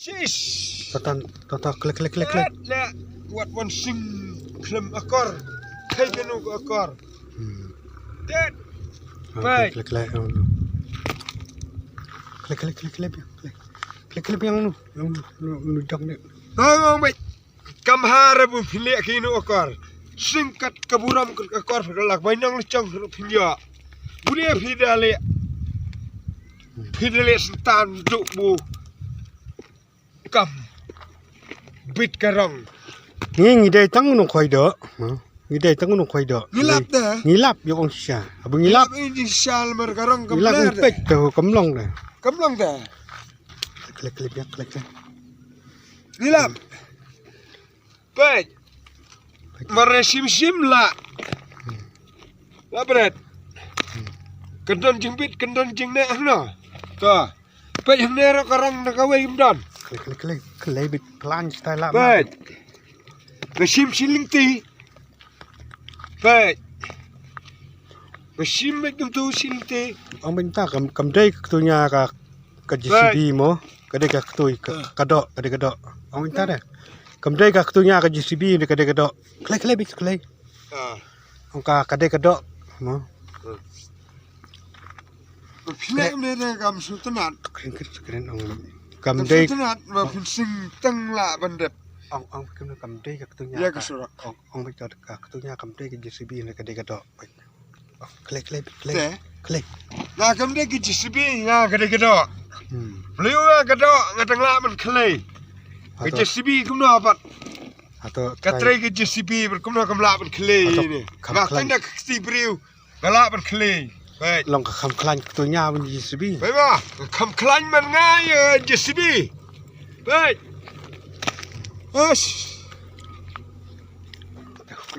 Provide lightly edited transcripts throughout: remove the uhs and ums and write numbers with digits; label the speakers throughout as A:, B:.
A: Shish.
B: Tonton klik.
A: La. Wat wan sing klem akor. Kay ganu akor. Tet. Baik.
B: Klik. Klik yang nu dong ni.
A: Ngomong baik. Kamhara bu pilih kinu akor. Singkat keburam akor pelak banyak lecang pinja. Budia pidale setan duk bu. Kam bit karang
B: Ngi dai tang nu khoi do. Ngi dai tang nu khoi do.
A: ngilap dah
B: Ngilap yo ong sha. Abu ngilap.
A: ini syal mer karang
B: Ngilap
A: kamlar
B: pek tu kamlong dah.
A: kamlang dah
B: Klik.
A: ngilap pek meresim la la berat kendon jengpit kendon jeng ne no to pek yang ne karang nak awai imdan
B: Klik. Bit plan style lah.
A: pek mesim siling pek mesim macam tu siling ti
B: Ang benta kam dai tu nya ka JCB mo. Kadai ka tu kadok. Ang benta dah. Kam dai ka tu nya ka JCB de kadai kadok. Klik. Ang ka kadai kadok mo.
A: Pilih ni kam sultanat
B: Keren ang kam dai
A: sultanat walaupun sing teng lah bandep
B: ang kam dai ka tu nya.
A: ya kesurak
B: Ang benta ka tu nya kam dai ka JCB de kadai kadok. Klik.
A: teh nah kam dia ke JCB nah gede-gede beliau gede ngadang lah man kelai ke JCB kum no apa
B: Atau
A: katre ke JCB berkum no kam lah man kelai ni makan dah ke beliau galak man kelai baik
B: long ka kam klan tu nya ban JCB.
A: baik bah kam kelan man ngai JCB baik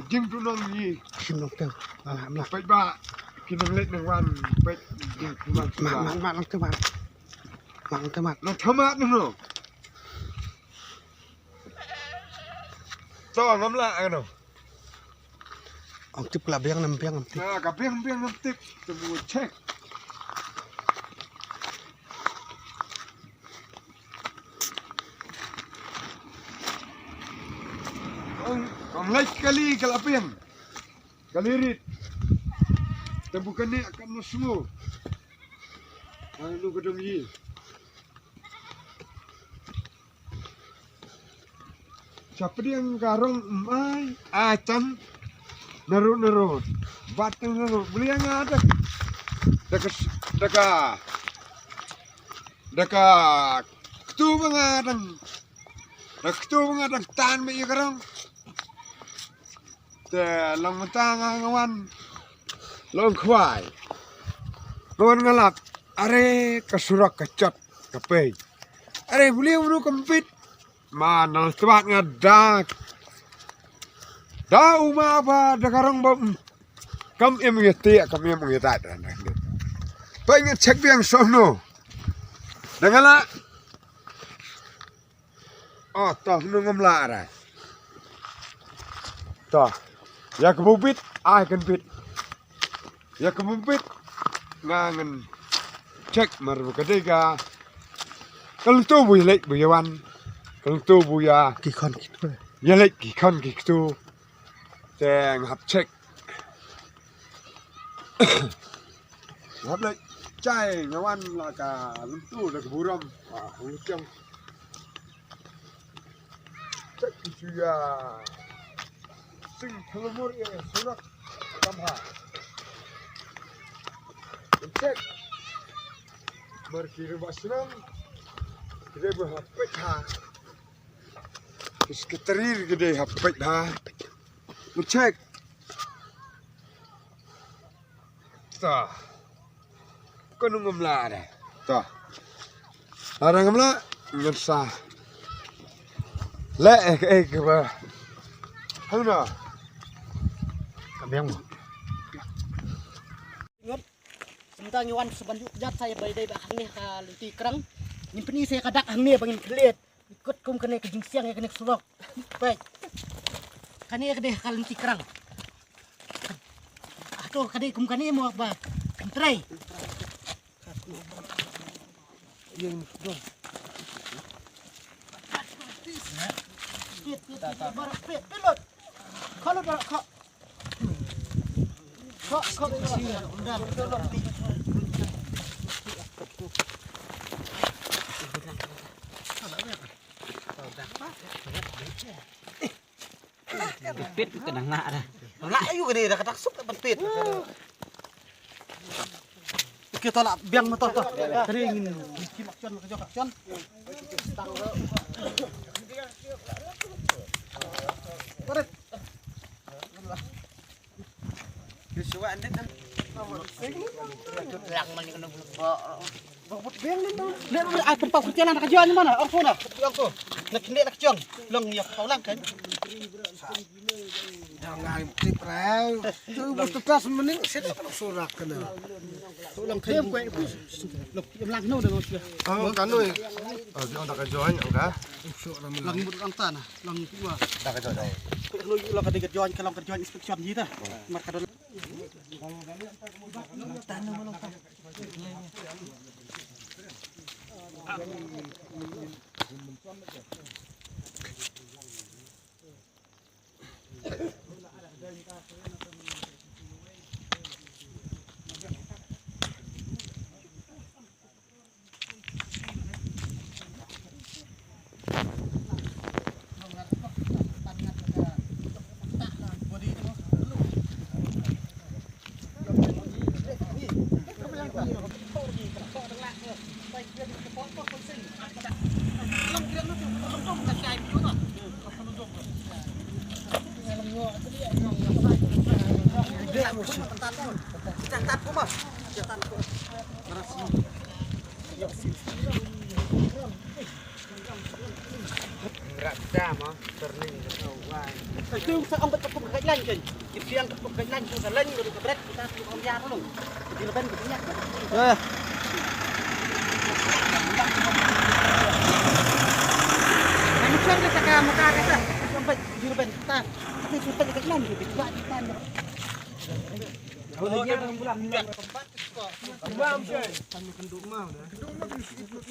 A: jing tu nong ni
B: Kim long tu. Alhamdulillah.
A: baik bah kita lihat nang baik jing tu nong
B: Mak long tu mak.
A: Nak tamat no. Tahu ngamla ano.
B: Ang tip la biang nam biang tip.
A: Nah, kapiang nanti temu cek. Ang like kali kalapiang. Kalirit. Tembukan ni akan semua. Anu gedung ni. Siapa dia yang garong mai acan narut batang narut beli yang ada dekat ketu mengadang tan mai garong te long mentang ngawan long kwai ngawan ngalap are kesurak kecot kape are beli uru kempit mana sebat ngadak dah umah apa dekarang bom kam yang mengerti dan pengen cek biang sono dengarlah oh toh nungom lara toh ya kebubit kenpit ya kebubit ngangen cek maru kedega kalau tu boleh buyawan kalau tu buya
B: Kikon gitu.
A: ya lek kikon gitu teng hap cek hap lek cai ngawan laka lentu dak buram hucang cek juga sing telur ya surak kamha cek berkira basram kita berhapet Seketerir gede hapet cek. Tah. Kau ngemla dah. Tah. Ada ngemla ngersah. Le ke ba. Hana.
B: Biang mo.
C: Ingat, sementara nyawan sebanyak jat saya berdaya bahang ni lunti kerang. Nyimpen saya kadak hang ni bangin kelit. Ikut kum kena ke jingsiang ya kena surok. Baik. Kani kena kalunti kerang. Aduh kani kum kani mau apa? Kentrai. Yang dong. barak pit pilot. Kalau barak kok. Kok udah.
D: Pit cái đằng ngạ này. Ngạ juga nih, dah ketak sup dapat pit.
C: Kita lah biang motor tuh. Kering cimak con ke jok con. Tarik.
D: Kesuaan deh kan.
C: Lang man kena bot biang nih. Lihat ai tempat kerjaan nak kerjaan mana? Aku nak. Aku. Nak kene nak jong. Long ni kau lang kan.
A: Jangan tip rau. Tu betul mending sedap surak kena.
C: Long thêm quậy. Lục lang nô được rồi.
A: Oh, kan oi. Oh, dia tak join enggak?
C: Lang một lang tan à. Lang cũng
A: Tak join dah.
C: lu lang ka digat join ka lang ka join inspection gì ta. Mar ka Itu sa ang tepuk kailan kan. Dibiang tepuk kailan sa lain dari kebret kita om ya tolong. Di leban begini. Ini cari kita muka kita sampai di leban kita. Tapi sampai di kailan gitu. Coba kita. Kalau dia bulan tempat kok. Bam sih. Kami kenduk mau dah. Kenduk mah disebut